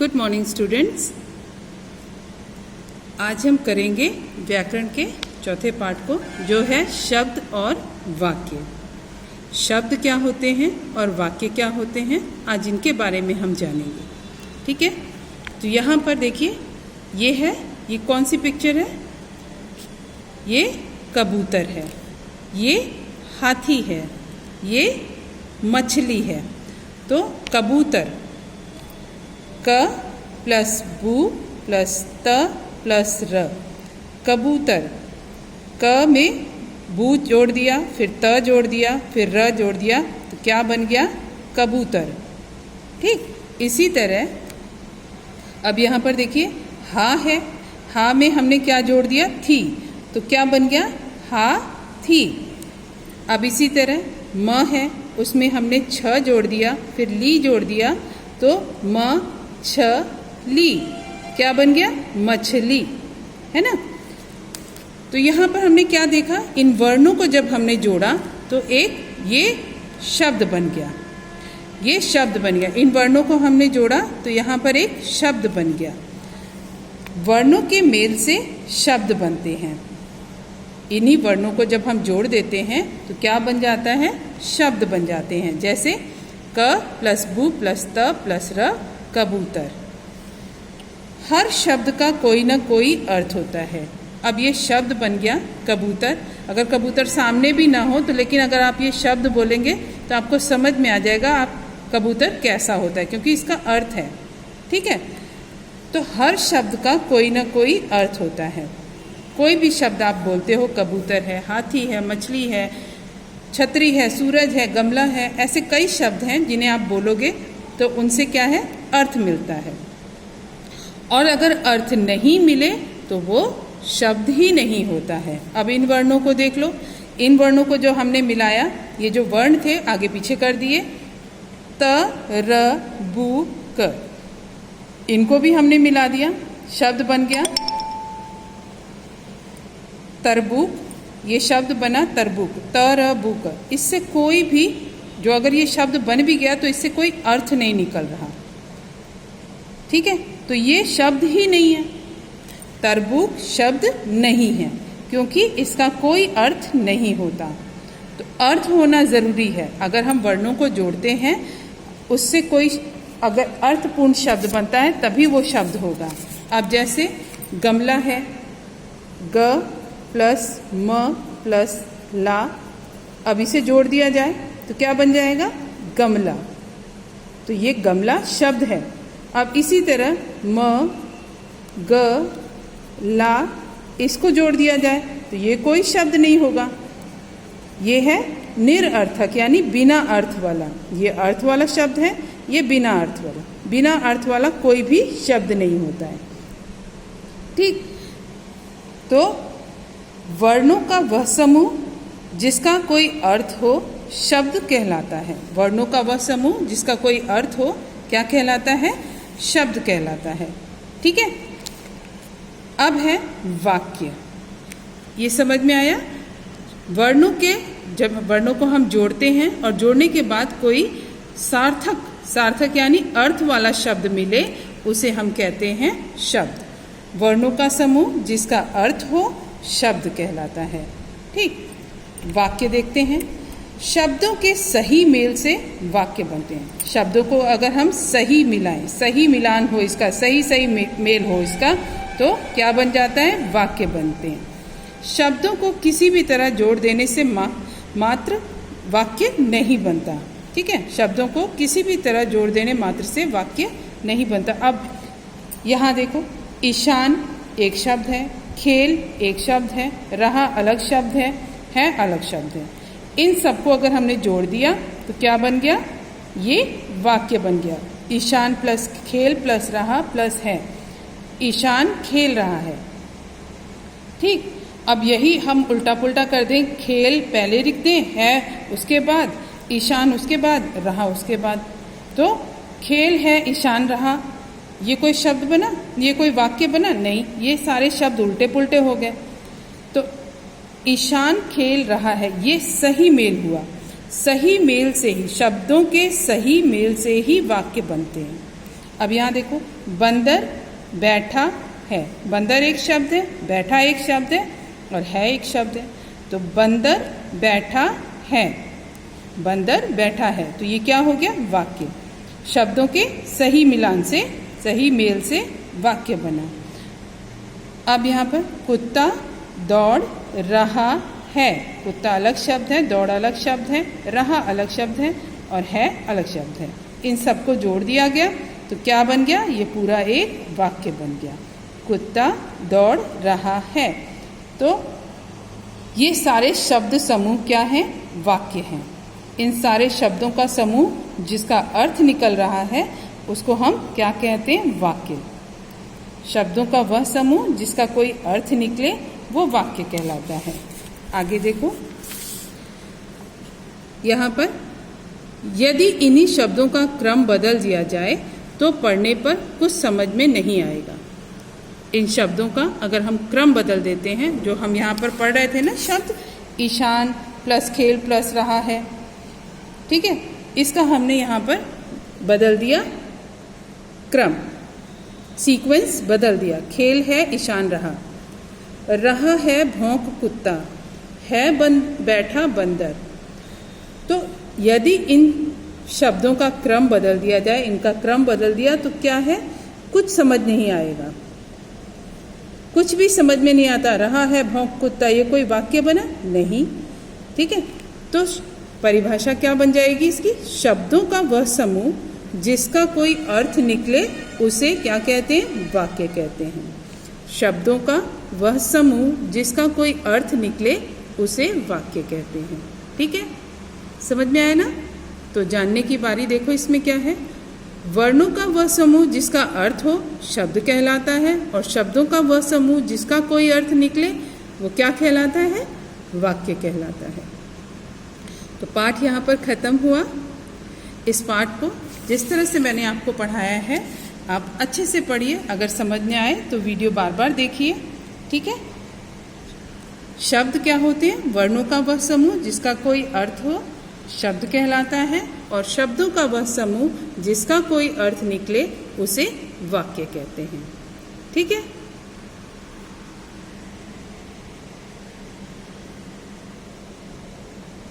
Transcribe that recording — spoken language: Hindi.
Good morning students. आज हम करेंगे व्याकरण के चौथे पाठ को, जो है शब्द और वाक्य। शब्द क्या होते हैं और वाक्य क्या होते हैं, आज इनके बारे में हम जानेंगे। ठीक है, तो यहाँ पर देखिए, ये कौन सी पिक्चर है? ये कबूतर है, ये हाथी है, ये मछली है। तो कबूतर, क प्लस बू प्लस त प्लस र, कबूतर। क में बू जोड़ दिया, फिर त जोड़ दिया, फिर र जोड़ दिया, तो क्या बन गया? कबूतर। ठीक, इसी तरह अब यहाँ पर देखिए, हा है, हा में हमने क्या जोड़ दिया? थी, तो क्या बन गया? हा थी। अब इसी तरह म है, उसमें हमने छ जोड़ दिया, फिर ली जोड़ दिया, तो म छ ली, क्या बन गया? मछली, है ना। तो यहाँ पर हमने क्या देखा? इन वर्णों को जब हमने जोड़ा तो एक ये शब्द बन गया, ये शब्द बन गया। इन वर्णों को हमने जोड़ा तो यहाँ पर एक शब्द बन गया। वर्णों के मेल से शब्द बनते हैं। इन्हीं वर्णों को जब हम जोड़ देते हैं तो क्या बन जाता है? शब्द बन जाते हैं। जैसे क प्लस बू प्लस त प्लस र, कबूतर। हर शब्द का कोई ना कोई अर्थ होता है। अब ये शब्द बन गया कबूतर। अगर कबूतर सामने भी ना हो तो, लेकिन अगर आप ये शब्द बोलेंगे तो आपको समझ में आ जाएगा आप कबूतर कैसा होता है, क्योंकि इसका अर्थ है। ठीक है, तो हर शब्द का कोई ना कोई अर्थ होता है। कोई भी शब्द आप बोलते हो, कबूतर है, हाथी है, मछली है, छतरी है, सूरज है, गमला है, ऐसे कई शब्द हैं जिन्हें आप बोलोगे तो उनसे क्या है? अर्थ मिलता है। और अगर अर्थ नहीं मिले तो वो शब्द ही नहीं होता है। अब इन वर्णों को देख लो, इन वर्णों को जो हमने मिलाया, ये जो वर्ण थे आगे पीछे कर दिए, त र बू क, इनको भी हमने मिला दिया, शब्द बन गया तरबूक। ये शब्द बना तरबूक, त र बू क। इससे कोई भी, जो अगर ये शब्द बन भी गया तो इससे कोई अर्थ नहीं निकल रहा। ठीक है, तो ये शब्द ही नहीं है, तरबूक शब्द नहीं है, क्योंकि इसका कोई अर्थ नहीं होता। तो अर्थ होना ज़रूरी है। अगर हम वर्णों को जोड़ते हैं, उससे कोई अगर अर्थपूर्ण शब्द बनता है तभी वो शब्द होगा। अब जैसे गमला है, ग प्लस म प्लस ला, अब इसे जोड़ दिया जाए तो क्या बन जाएगा? गमला। तो ये गमला शब्द है। अब इसी तरह म ग ला, इसको जोड़ दिया जाए तो ये कोई शब्द नहीं होगा। ये है निरर्थक, यानी बिना अर्थ वाला। ये अर्थ वाला शब्द है, ये बिना अर्थ वाला। बिना अर्थ वाला कोई भी शब्द नहीं होता है। ठीक, तो वर्णों का वह समूह जिसका कोई अर्थ हो शब्द कहलाता है। वर्णों का वह समूह जिसका कोई अर्थ हो क्या कहलाता है? शब्द कहलाता है। ठीक है, अब है वाक्य। ये समझ में आया? वर्णों के, जब वर्णों को हम जोड़ते हैं और जोड़ने के बाद कोई सार्थक यानी अर्थ वाला शब्द मिले, उसे हम कहते हैं शब्द। वर्णों का समूह जिसका अर्थ हो शब्द कहलाता है। ठीक, वाक्य देखते हैं। शब्दों के सही मेल से वाक्य बनते हैं। शब्दों को अगर हम सही मिलाएं, सही मिलान हो इसका, सही मेल हो इसका, तो क्या बन जाता है? वाक्य बनते हैं। शब्दों को किसी भी तरह जोड़ देने से मात्र वाक्य नहीं बनता। ठीक है, शब्दों को किसी भी तरह जोड़ देने मात्र से वाक्य नहीं बनता। अब यहाँ देखो, ईशान एक शब्द है, खेल एक शब्द है, रहा अलग शब्द है अलग शब्द है। इन सबको अगर हमने जोड़ दिया तो क्या बन गया? ये वाक्य बन गया। ईशान प्लस खेल प्लस रहा प्लस है, ईशान खेल रहा है। ठीक, अब यही हम उल्टा पुल्टा कर दें, खेल पहले लिख दें, है उसके बाद, ईशान उसके बाद, रहा उसके बाद, तो खेल है, ईशान रहा, ये कोई शब्द बना? ये कोई वाक्य बना? नहीं, ये सारे शब्द उल्टे पुल्टे हो गए। तो ईशान खेल रहा है, ये सही मेल हुआ। सही मेल से ही, शब्दों के सही मेल से ही वाक्य बनते हैं। अब यहाँ देखो, बंदर बैठा है, बंदर एक शब्द है, बैठा एक शब्द है और है एक शब्द है। तो बंदर बैठा है, बंदर बैठा है, तो ये क्या हो गया? वाक्य। शब्दों के सही मिलान से, सही मेल से वाक्य बना। अब यहाँ पर कुत्ता दौड़ रहा है, कुत्ता अलग शब्द है, दौड़ अलग शब्द है, रहा अलग शब्द है और है अलग शब्द है। इन सबको जोड़ दिया गया तो क्या बन गया? ये पूरा एक वाक्य बन गया, कुत्ता दौड़ रहा है। तो ये सारे शब्द समूह क्या हैं? वाक्य हैं। इन सारे शब्दों का समूह जिसका अर्थ निकल रहा है उसको हम क्या कहते हैं? वाक्य। शब्दों का वह समूह जिसका कोई अर्थ निकले वो वाक्य कहलाता है। आगे देखो, यहाँ पर यदि इन्हीं शब्दों का क्रम बदल दिया जाए तो पढ़ने पर कुछ समझ में नहीं आएगा। इन शब्दों का अगर हम क्रम बदल देते हैं, जो हम यहाँ पर पढ़ रहे थे ना शब्द, ईशान प्लस खेल प्लस रहा है, ठीक है, इसका हमने यहाँ पर बदल दिया क्रम, सीक्वेंस बदल दिया। खेल है, ईशान रहा है, भौंक कुत्ता है, बैठा बंदर। तो यदि इन शब्दों का क्रम बदल दिया जाए, इनका क्रम बदल दिया तो क्या है? कुछ समझ नहीं आएगा, कुछ भी समझ में नहीं आता। रहा है, भौंक कुत्ता, ये कोई वाक्य बना? नहीं, ठीक है। तो परिभाषा क्या बन जाएगी इसकी? शब्दों का वह समूह जिसका कोई अर्थ निकले उसे क्या कहते हैं? वाक्य कहते हैं। शब्दों का वह समूह जिसका कोई अर्थ निकले उसे वाक्य कहते हैं। ठीक है, समझ में आया ना? तो जानने की बारी देखो इसमें क्या है। वर्णों का वह समूह जिसका अर्थ हो शब्द कहलाता है, और शब्दों का वह समूह जिसका कोई अर्थ निकले वो क्या कहलाता है? वाक्य कहलाता है। तो पाठ यहाँ पर ख़त्म हुआ। इस पाठ को जिस तरह से मैंने आपको पढ़ाया है आप अच्छे से पढ़िए। अगर समझ में आए तो वीडियो बार बार देखिए। ठीक है, शब्द क्या होते हैं? वर्णों का वह समूह जिसका कोई अर्थ हो शब्द कहलाता है, और शब्दों का वह समूह जिसका कोई अर्थ निकले उसे वाक्य कहते हैं। ठीक है।